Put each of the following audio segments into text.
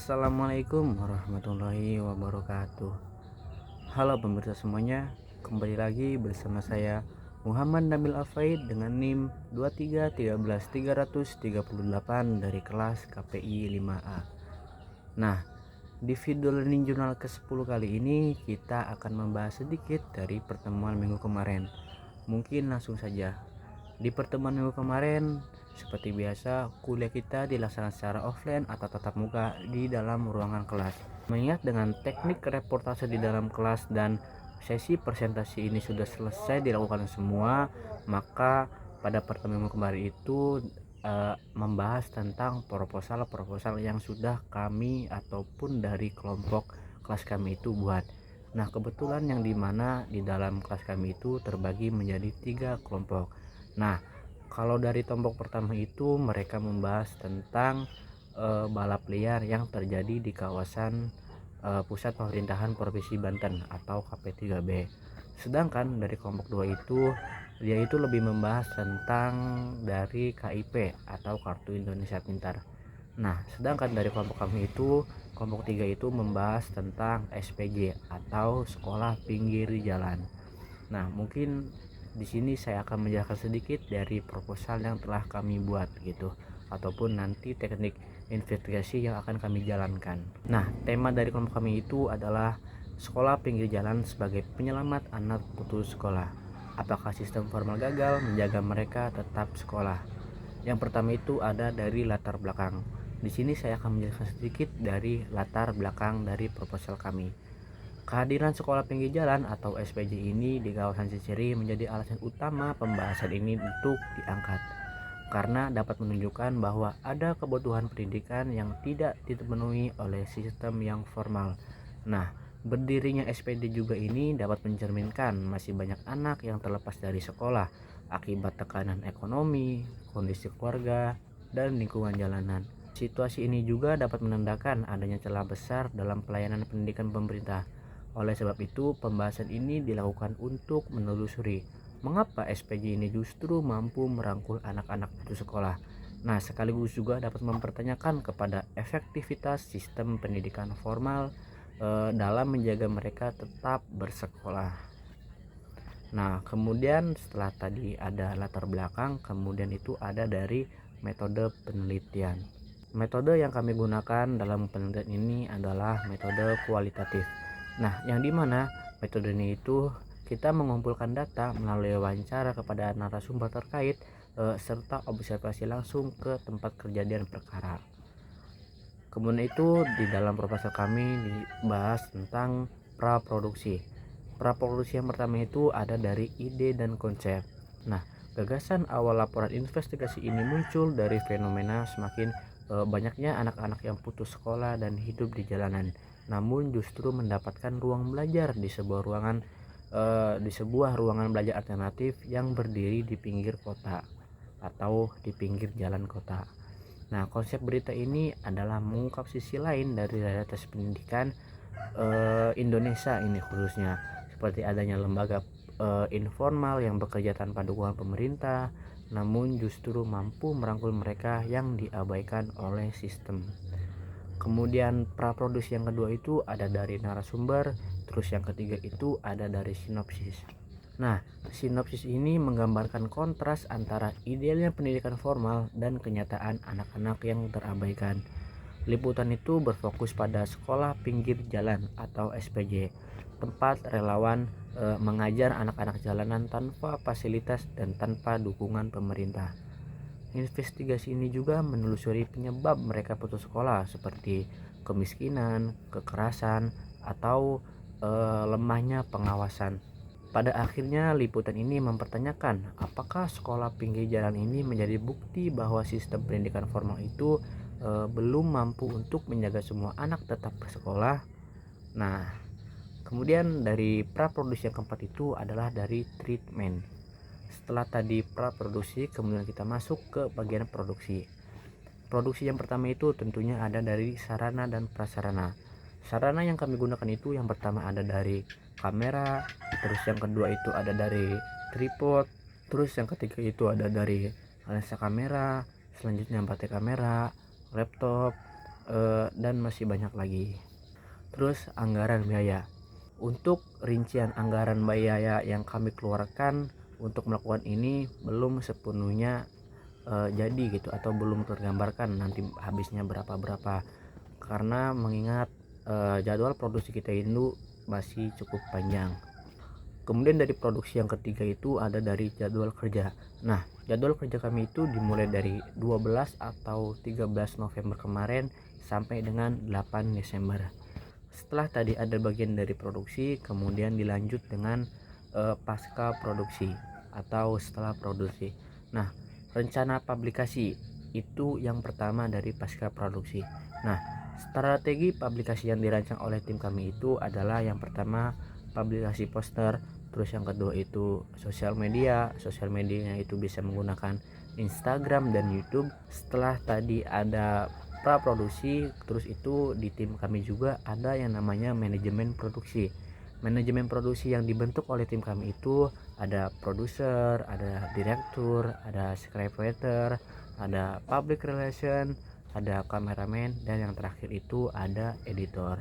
Assalamualaikum warahmatullahi wabarakatuh. Halo pemirsa semuanya, kembali lagi bersama saya Muhammad Nabil Afaid dengan NIM 2313338 dari kelas KPI 5A. Nah, di video learning jurnal ke-10 kali ini kita akan membahas sedikit dari pertemuan minggu kemarin. Mungkin langsung saja. Di pertemuan minggu kemarin, seperti biasa, kuliah kita dilaksanakan secara offline atau tatap muka di dalam ruangan kelas. Mengingat dengan teknik reportase di dalam kelas dan sesi presentasi ini sudah selesai dilakukan semua, maka pada pertemuan minggu kemarin itu membahas tentang proposal yang sudah kami ataupun dari kelompok kelas kami itu buat. Nah, kebetulan yang dimana di dalam kelas kami itu terbagi menjadi 3 kelompok. Nah, kalau dari kelompok pertama itu mereka membahas tentang balap liar yang terjadi di kawasan Pusat Pemerintahan Provinsi Banten atau KP3B. Sedangkan dari kelompok 2 itu dia itu lebih membahas tentang dari KIP atau Kartu Indonesia Pintar. Nah, sedangkan dari kelompok kami itu kelompok 3 itu membahas tentang SPJ atau Sekolah Pinggir Jalan. Nah, mungkin di sini saya akan menjelaskan sedikit dari proposal yang telah kami buat gitu, ataupun nanti teknik investigasi yang akan kami jalankan. Nah, tema dari kelompok kami itu adalah sekolah pinggir jalan sebagai penyelamat anak putus sekolah. Apakah sistem formal gagal menjaga mereka tetap sekolah? Yang pertama itu ada dari latar belakang. Di sini saya akan menjelaskan sedikit dari latar belakang dari proposal kami. Kehadiran sekolah pinggir jalan atau SPJ ini di kawasan Ciceri menjadi alasan utama pembahasan ini untuk diangkat, karena dapat menunjukkan bahwa ada kebutuhan pendidikan yang tidak dipenuhi oleh sistem yang formal. Nah, berdirinya SPJ juga ini dapat mencerminkan masih banyak anak yang terlepas dari sekolah akibat tekanan ekonomi, kondisi keluarga, dan lingkungan jalanan. Situasi ini juga dapat menandakan adanya celah besar dalam pelayanan pendidikan pemerintah. Oleh sebab itu, pembahasan ini dilakukan untuk menelusuri mengapa SPJ ini justru mampu merangkul anak-anak putus sekolah. Nah, sekaligus juga dapat mempertanyakan kepada efektivitas sistem pendidikan formal dalam menjaga mereka tetap bersekolah. Nah, kemudian setelah tadi ada latar belakang, kemudian itu ada dari metode penelitian. Metode yang kami gunakan dalam penelitian ini adalah metode kualitatif. Nah, yang dimana metode ini itu kita mengumpulkan data melalui wawancara kepada narasumber terkait serta observasi langsung ke tempat kejadian perkara. Kemudian itu di dalam proposal kami dibahas tentang praproduksi. Praproduksi yang pertama itu ada dari ide dan konsep. Nah, gagasan awal laporan investigasi ini muncul dari fenomena semakin banyaknya anak-anak yang putus sekolah dan hidup di jalanan, namun justru mendapatkan ruang belajar di sebuah ruangan belajar alternatif yang berdiri di pinggir kota atau di pinggir jalan kota. Nah, konsep berita ini adalah mengungkap sisi lain dari realitas pendidikan Indonesia ini khususnya, seperti adanya lembaga informal yang bekerja tanpa dukungan pemerintah, namun justru mampu merangkul mereka yang diabaikan oleh sistem. Kemudian praproduksi yang kedua itu ada dari narasumber, terus yang ketiga itu ada dari sinopsis. Nah, sinopsis ini menggambarkan kontras antara idealnya pendidikan formal dan kenyataan anak-anak yang terabaikan. Liputan itu berfokus pada sekolah pinggir jalan atau SPJ, tempat relawan mengajar anak-anak jalanan tanpa fasilitas dan tanpa dukungan pemerintah. Investigasi ini juga menelusuri penyebab mereka putus sekolah seperti kemiskinan, kekerasan, atau lemahnya pengawasan. Pada akhirnya liputan ini mempertanyakan apakah sekolah pinggir jalan ini menjadi bukti bahwa sistem pendidikan formal itu belum mampu untuk menjaga semua anak tetap bersekolah. Nah, kemudian dari praproduksi yang keempat itu adalah dari treatment. Setelah tadi praproduksi, kemudian kita masuk ke bagian produksi. Produksi yang pertama itu tentunya ada dari sarana dan prasarana. Sarana yang kami gunakan itu yang pertama ada dari kamera, terus yang kedua itu ada dari tripod, terus yang ketiga itu ada dari lensa kamera, selanjutnya baterai kamera, laptop, dan masih banyak lagi. Terus anggaran biaya. Untuk rincian anggaran biaya yang kami keluarkan untuk melakukan ini belum sepenuhnya jadi gitu, atau belum tergambarkan nanti habisnya berapa karena mengingat jadwal produksi kita itu masih cukup panjang. Kemudian dari produksi yang ketiga itu ada dari jadwal kerja. Nah, jadwal kerja kami itu dimulai dari 12 atau 13 November kemarin sampai dengan 8 Desember. Setelah tadi ada bagian dari produksi, kemudian dilanjut dengan pasca produksi atau setelah produksi. Nah, rencana publikasi itu yang pertama dari pasca produksi. Nah, strategi publikasi yang dirancang oleh tim kami itu adalah yang pertama publikasi poster, terus yang kedua itu sosial medianya itu bisa menggunakan Instagram dan YouTube. Setelah tadi ada praproduksi, terus itu di tim kami juga ada yang namanya manajemen produksi. Manajemen produksi yang dibentuk oleh tim kami itu ada produser, ada direktur, ada scriptwriter, ada public relation, ada kameramen, dan yang terakhir itu ada editor.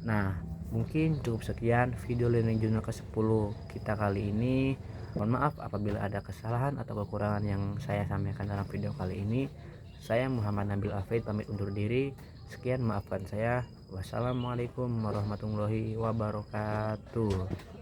Nah, mungkin cukup sekian video learning journal ke-10 kita kali ini. Mohon maaf apabila ada kesalahan atau kekurangan yang saya sampaikan dalam video kali ini. Saya Muhammad Nabil Afid pamit undur diri. Sekian, maafkan saya. Wassalamualaikum warahmatullahi wabarakatuh.